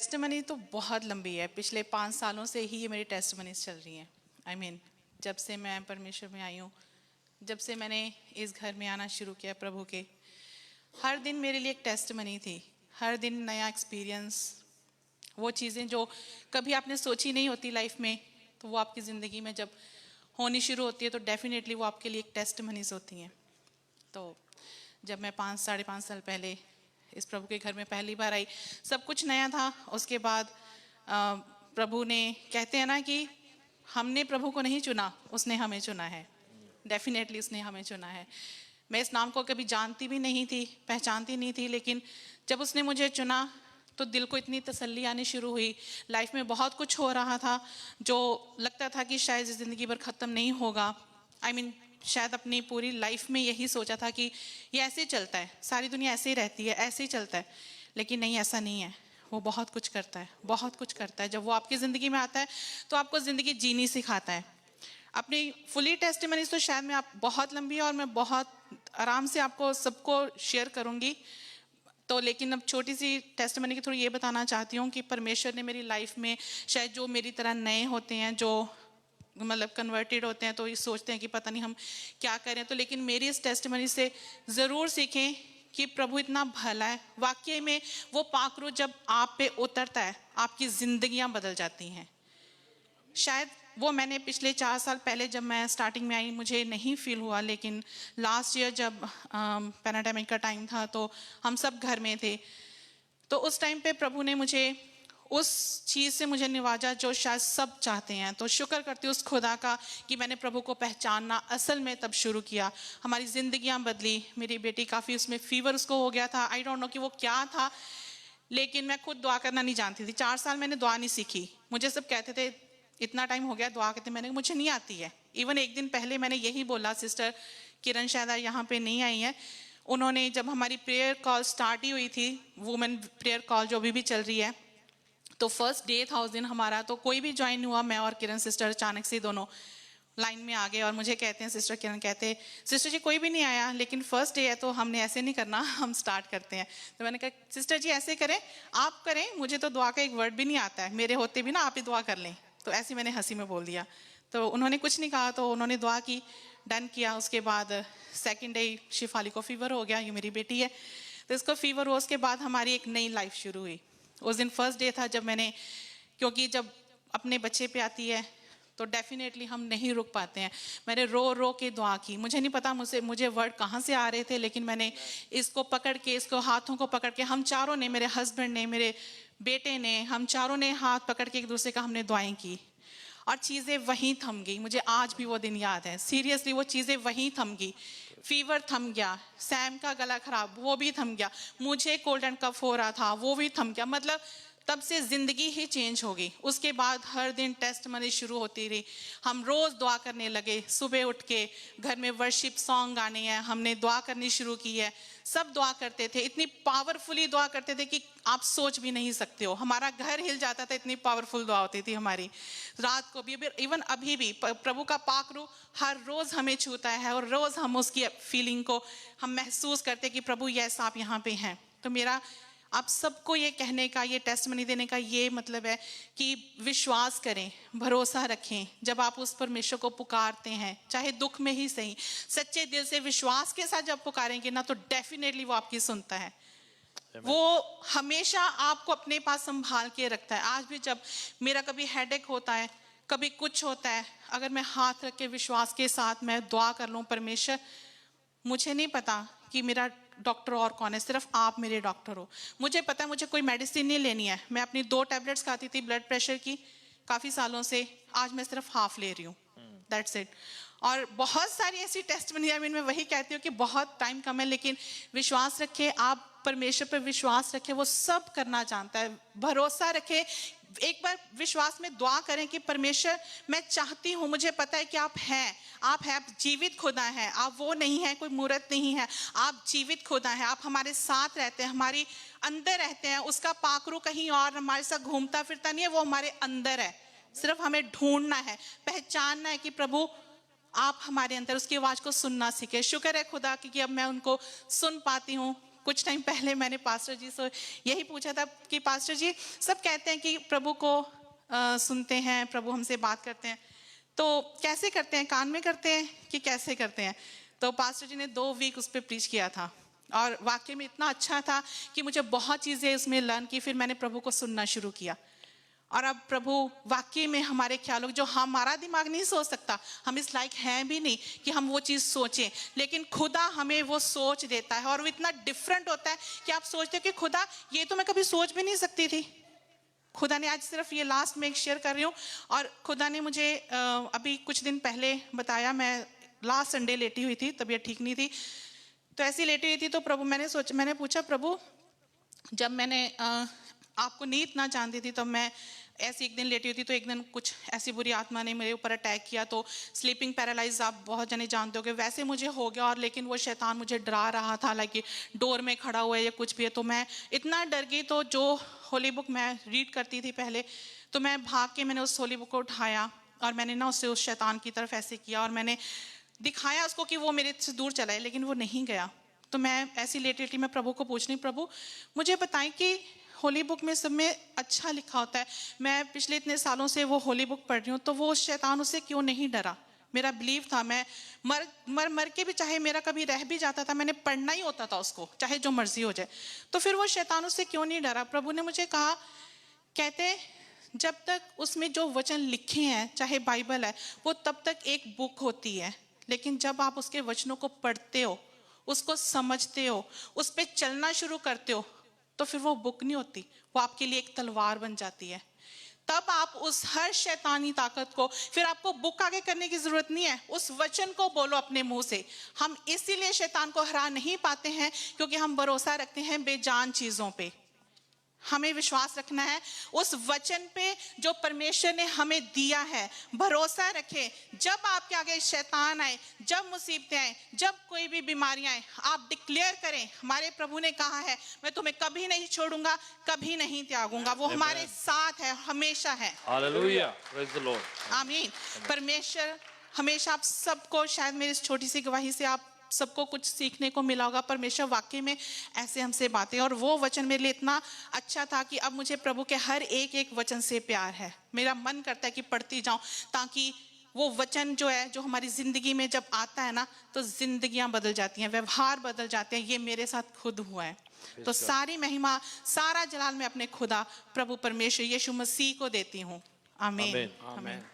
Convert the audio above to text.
Testimony तो बहुत लंबी है। पिछले 5 सालों से ही ये मेरी टेस्टमनीज चल रही हैं। जब से मैं परमेश्वर में आई हूँ, जब से मैंने इस घर में आना शुरू किया प्रभु के, हर दिन मेरे लिए एक टेस्टमनी थी। हर दिन नया एक्सपीरियंस, वो चीज़ें जो कभी आपने सोची नहीं होती लाइफ में, तो वो आपकी ज़िंदगी में जब होनी शुरू होती है तो डेफिनेटली वो आपके लिए एक टेस्टमनीज होती हैं। तो जब मैं 5 साढ़े 5 साल पहले इस प्रभु के घर में पहली बार आई, सब कुछ नया था। उसके बाद प्रभु ने, कहते हैं ना कि हमने प्रभु को नहीं चुना, उसने हमें चुना है। डेफिनेटली उसने हमें चुना है। मैं इस नाम को कभी जानती भी नहीं थी, पहचानती नहीं थी, लेकिन जब उसने मुझे चुना तो दिल को इतनी तसल्ली आनी शुरू हुई। लाइफ में बहुत कुछ हो रहा था जो लगता था कि शायद ज़िंदगी भर ख़त्म नहीं होगा। शायद अपनी पूरी लाइफ में यही सोचा था कि ये ऐसे ही चलता है, सारी दुनिया ऐसे ही रहती है, ऐसे ही चलता है। लेकिन नहीं, ऐसा नहीं है। वो बहुत कुछ करता है, बहुत कुछ करता है। जब वो आपकी ज़िंदगी में आता है तो आपको ज़िंदगी जीनी सिखाता है। अपनी फुली टेस्टिमनीज तो शायद मैं आप बहुत लंबी है और मैं बहुत आराम से आपको सबको शेयर करूँगी। तो लेकिन अब छोटी सी टेस्टिमनी के थ्रू ये बताना चाहती हूँ कि परमेश्वर ने मेरी लाइफ में, शायद जो मेरी तरह नए होते हैं, जो मतलब कन्वर्टेड होते हैं, तो ये सोचते हैं कि पता नहीं हम क्या करें, तो लेकिन मेरी इस टेस्टिमनी से ज़रूर सीखें कि प्रभु इतना भला है। वाकई में वो पाखरू जब आप पे उतरता है, आपकी ज़िंदगियां बदल जाती हैं। शायद वो मैंने पिछले 4 साल पहले जब मैं स्टार्टिंग में आई मुझे नहीं फील हुआ, लेकिन लास्ट ईयर जब पैंडेमिक का टाइम था तो हम सब घर में थे, तो उस टाइम पे प्रभु ने मुझे उस चीज़ से मुझे निवाजा जो शायद सब चाहते हैं। तो शुक्र करती हूँ उस खुदा का कि मैंने प्रभु को पहचानना असल में तब शुरू किया। हमारी ज़िंदगियाँ बदली। मेरी बेटी काफ़ी, उसमें फीवर उसको हो गया था, आई डोंट नो कि वो क्या था, लेकिन मैं खुद दुआ करना नहीं जानती थी। 4 साल मैंने दुआ नहीं सीखी। मुझे सब कहते थे इतना टाइम हो गया दुआ करते, मैंने मुझे नहीं आती है। इवन एक दिन पहले मैंने यही बोला, सिस्टर किरण शायद यहाँ पे नहीं आई है, उन्होंने जब हमारी प्रेयर कॉल स्टार्ट ही हुई थी, वुमेन प्रेयर कॉल जो अभी भी चल रही है, तो फर्स्ट डे था उस दिन हमारा, तो कोई भी ज्वाइन हुआ, मैं और किरण सिस्टर अचानक से दोनों लाइन में आ गए और मुझे कहते हैं, सिस्टर किरण कहते, सिस्टर जी कोई भी नहीं आया, लेकिन फर्स्ट डे है तो हमने ऐसे नहीं करना, हम स्टार्ट करते हैं। तो मैंने कहा सिस्टर जी ऐसे करें, आप करें, मुझे तो दुआ का एक वर्ड भी नहीं आता है, मेरे होते भी ना आप ही दुआ कर लें। तो ऐसे मैंने हंसी में बोल दिया, तो उन्होंने कुछ नहीं कहा, तो उन्होंने दुआ की, डन किया। उसके बाद सेकेंड डे शिफाली को फीवर हो गया, ये मेरी बेटी है, तो इसको फीवर हुआ। उसके बाद हमारी एक नई लाइफ शुरू हुई। उस दिन फर्स्ट डे था जब मैंने, क्योंकि जब अपने बच्चे पे आती है तो डेफिनेटली हम नहीं रुक पाते हैं। मैंने रो रो के दुआ की, मुझे नहीं पता मुझे वर्ड कहाँ से आ रहे थे, लेकिन मैंने इसको पकड़ के, इसको हाथों को पकड़ के, हम चारों ने, मेरे हस्बैंड ने, मेरे बेटे ने, हम चारों ने हाथ पकड़ के एक दूसरे का हमने दुआएं की और चीज़ें वहीं थम गई। मुझे आज भी वो दिन याद है, सीरियसली वो चीज़ें वहीं थम गई। फीवर थम गया, सैम का गला खराब वो भी थम गया, मुझे कोल्ड एंड कफ हो रहा था वो भी थम गया। मतलब तब से ज़िंदगी ही चेंज हो गई। उसके बाद हर दिन टेस्टमनी शुरू होती रही। हम रोज़ दुआ करने लगे, सुबह उठ के घर में वर्शिप सॉन्ग गाने हैं, हमने दुआ करनी शुरू की है। सब दुआ करते थे, इतनी पावरफुली दुआ करते थे कि आप सोच भी नहीं सकते हो। हमारा घर हिल जाता था, इतनी पावरफुल दुआ होती थी हमारी। रात को भी, इवन अभी भी प्रभु का पाक रूह हर रोज़ हमें छूता है और रोज़ हम उसकी फीलिंग को हम महसूस करते कि प्रभु यस आप यहाँ पे हैं। तो मेरा आप सबको ये कहने का, ये टेस्टमनी देने का ये मतलब है कि विश्वास करें, भरोसा रखें। जब आप उस परमेश्वर को पुकारते हैं, चाहे दुख में ही सही, सच्चे दिल से विश्वास के साथ जब पुकारेंगे ना, तो डेफिनेटली वो आपकी सुनता है। वो हमेशा आपको अपने पास संभाल के रखता है। आज भी जब मेरा कभी हेडेक होता है, कभी कुछ होता है, अगर मैं हाथ रख के विश्वास के साथ मैं दुआ कर लूँ, परमेश्वर मुझे नहीं पता कि मेरा डॉक्टर और कौन है, सिर्फ आप मेरे डॉक्टर हो। मुझे पता है मुझे कोई मेडिसिन नहीं लेनी है। मैं अपनी 2 टैबलेट्स खाती थी ब्लड प्रेशर की काफ़ी सालों से, आज मैं सिर्फ हाफ ले रही हूँ, दैट्स इट। और बहुत सारी ऐसी टेस्टमनी, मैं वही कहती हूँ कि बहुत टाइम कम है, लेकिन विश्वास रखें, आप परमेश्वर पर विश्वास रखें, वो सब करना जानता है। भरोसा रखें, एक बार विश्वास में दुआ करें कि परमेश्वर मैं चाहती हूँ, मुझे पता है कि आप हैं, आप जीवित खुदा हैं, आप वो नहीं है कोई मूर्त नहीं है, आप जीवित खुदा हैं, आप हमारे साथ रहते हैं, हमारी अंदर रहते हैं। उसका पाखरू कहीं और हमारे साथ घूमता फिरता नहीं है, वो हमारे अंदर है। सिर्फ हमें ढूंढना है, पहचानना है कि प्रभु आप हमारे अंदर, उसकी आवाज़ को सुनना सीखे। शुक्र है खुदा कि अब मैं उनको सुन पाती हूँ। कुछ टाइम पहले मैंने पास्टर जी से यही पूछा था कि पास्टर जी, सब कहते हैं कि प्रभु को सुनते हैं, प्रभु हमसे बात करते हैं, तो कैसे करते हैं, कान में करते हैं कि कैसे करते हैं? तो पास्टर जी ने 2 वीक उस पर प्रीच किया था और वाकई में इतना अच्छा था कि मुझे बहुत चीज़ें उसमें लर्न की। फिर मैंने प्रभु को सुनना शुरू किया और अब प्रभु वाकई में हमारे ख्यालों, जो हमारा दिमाग नहीं सोच सकता, हम इस लायक हैं भी नहीं कि हम वो चीज़ सोचें, लेकिन खुदा हमें वो सोच देता है और वो इतना डिफरेंट होता है कि आप सोचते हो कि खुदा ये तो मैं कभी सोच भी नहीं सकती थी। खुदा ने आज सिर्फ ये लास्ट में एक शेयर कर रही हूँ, और खुदा ने मुझे अभी कुछ दिन पहले बताया, मैं लास्ट संडे लेटी हुई थी, तबीयत ठीक नहीं थी, तो ऐसी लेटी हुई थी, तो प्रभु मैंने पूछा, प्रभु जब मैंने आपको नींद ना जानती थी, तो मैं ऐसी एक दिन लेटी हुई थी, तो एक दिन कुछ ऐसी बुरी आत्मा ने मेरे ऊपर अटैक किया, तो स्लीपिंग पैरालाइज आप बहुत जने जानते होगे, वैसे मुझे हो गया। और लेकिन वो शैतान मुझे डरा रहा था, लाइक डोर में खड़ा हुआ है या कुछ भी है, तो मैं इतना डर गई। तो जो होली बुक मैं रीड करती थी पहले, तो मैं भाग के मैंने उस होली बुक को उठाया और मैंने ना उससे उस शैतान की तरफ ऐसे किया और मैंने दिखाया उसको कि वो मेरे से दूर चला है, लेकिन वो नहीं गया। तो मैं ऐसी लेटी लेटी मैं प्रभु को पूछ रही, प्रभु मुझे बताएं कि होली बुक में सब में अच्छा लिखा होता है, मैं पिछले इतने सालों से वो होली बुक पढ़ रही हूँ, तो वो शैतान उससे क्यों नहीं डरा? मेरा बिलीव था, मैं मर के भी चाहे मेरा कभी रह भी जाता था, मैंने पढ़ना ही होता था उसको, चाहे जो मर्जी हो जाए। तो फिर वो शैतान उससे क्यों नहीं डरा? प्रभु ने मुझे कहा, कहते जब तक उसमें जो वचन लिखे हैं, चाहे बाइबल है, वो तब तक एक बुक होती है, लेकिन जब आप उसके वचनों को पढ़ते हो, उसको समझते हो, उस पर चलना शुरू करते हो, तो फिर वो बुक नहीं होती, वो आपके लिए एक तलवार बन जाती है। तब आप उस हर शैतानी ताकत को, फिर आपको बुक आगे करने की जरूरत नहीं है, उस वचन को बोलो अपने मुंह से। हम इसीलिए शैतान को हरा नहीं पाते हैं क्योंकि हम भरोसा रखते हैं बेजान चीजों पे। हमें विश्वास रखना है उस वचन पे जो परमेश्वर ने हमें दिया है। भरोसा रखें, जब आपके आगे शैतान आए, जब मुसीबतें आए, जब कोई भी बीमारियां आए, आप डिक्लेयर करें, हमारे प्रभु ने कहा है, मैं तुम्हें कभी नहीं छोड़ूंगा, कभी नहीं त्यागूंगा। वो हमारे साथ है, हमेशा है। हालेलुया, प्रेज द लॉर्ड, आमीन। परमेश्वर हमेशा आप सबको, शायद मेरी इस छोटी सी गवाही से आप सबको कुछ सीखने को मिला होगा। परमेश्वर वाकई में ऐसे हमसे बातें, और वो वचन मेरे लिए इतना अच्छा था कि अब मुझे प्रभु के हर एक एक वचन से प्यार है। मेरा मन करता है कि पढ़ती जाऊं, ताकि वो वचन जो है, जो हमारी जिंदगी में जब आता है ना, तो जिंदगियां बदल जाती हैं, व्यवहार बदल जाते हैं। ये मेरे साथ खुद हुआ है। तो सारी महिमा, सारा जलाल मैं अपने खुदा प्रभु परमेश्वर यीशु मसीह को देती हूँ। आमीन, आमीन।